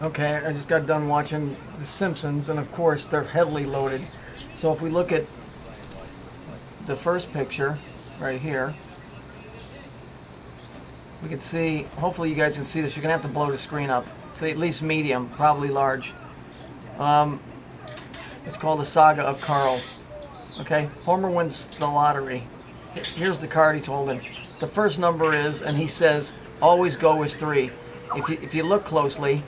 Okay, I just got done watching The Simpsons, and of course they're heavily loaded. So if we look at the first picture right here, we can see, hopefully you guys can see this. You're going to have to blow the screen up to at least medium, probably large. It's called The Saga of Carl. Okay, Homer wins the lottery. Here's the card he told him. The first number is, and he says, always go with 3. If you look closely,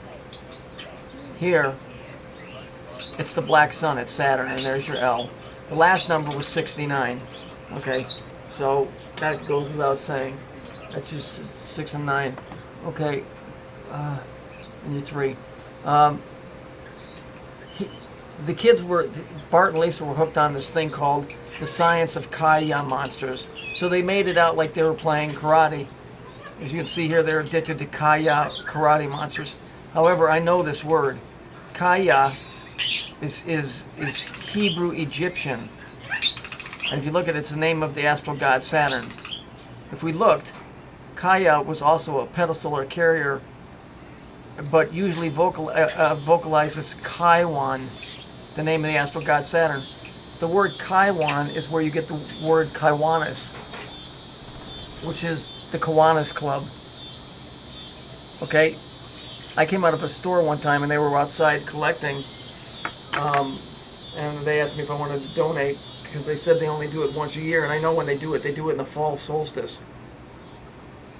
here, it's the black sun, it's Saturn, and there's your L. The last number was 69. Okay, so that goes without saying. That's just 6 and 9. Okay, and you 3. The kids were, Bart and Lisa were hooked on this thing called the science of Kaya monsters. So they made it out like they were playing karate. As you can see here, they're addicted to Kaya karate monsters. However, I know this word. Kaya is Hebrew Egyptian. And if you look at it, it's the name of the astral god Saturn. If we looked, Kaya was also a pedestal or carrier, but usually vocalizes Kaiwan, the name of the astral god Saturn. The word Kaiwan is where you get the word Kiwanis, which is the Kiwanis Club. Okay? I came out of a store one time and they were outside collecting, and they asked me if I wanted to donate because they said they only do it once a year, and I know when they do it in the fall solstice.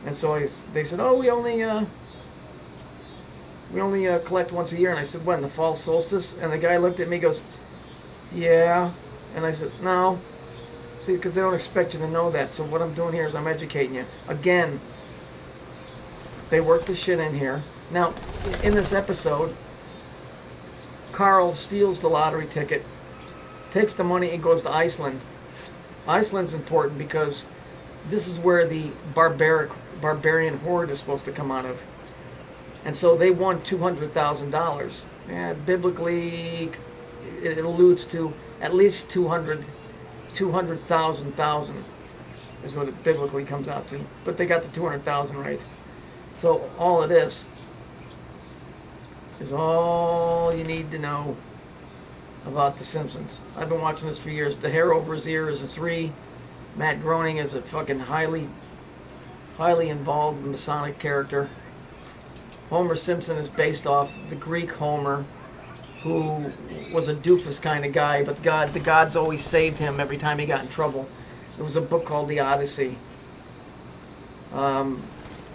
And so they said, oh, we only collect once a year. And I said, when, the fall solstice? And the guy looked at me and goes, yeah. And I said, no. See, because they don't expect you to know that. So what I'm doing here is I'm educating you. Again, they work the shit in here. Now, in this episode, Carl steals the lottery ticket, takes the money and goes to Iceland. Iceland's important because this is where the barbarian horde is supposed to come out of. And so they won $200,000. Yeah, biblically, it alludes to at least 200,000 is what it biblically comes out to. But they got the 200,000 right. So all of this is all you need to know about The Simpsons. I've been watching this for years. The hair over his ear is a 3. Matt Groening is a fucking highly involved Masonic character. Homer Simpson is based off the Greek Homer, who was a doofus kind of guy, but the gods always saved him every time he got in trouble. There was a book called The Odyssey.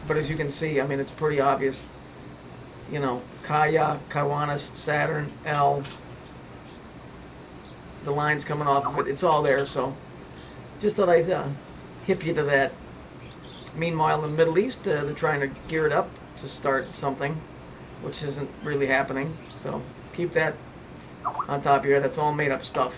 But as you can see, I mean, it's pretty obvious. You know, Kaya, Kiwanis, Saturn, L. The lines coming off of it, it's all there, so just thought I'd hip you to that. Meanwhile, in the Middle East, they're trying to gear it up to start something, which isn't really happening. So keep that on top of your head. That's all made up stuff.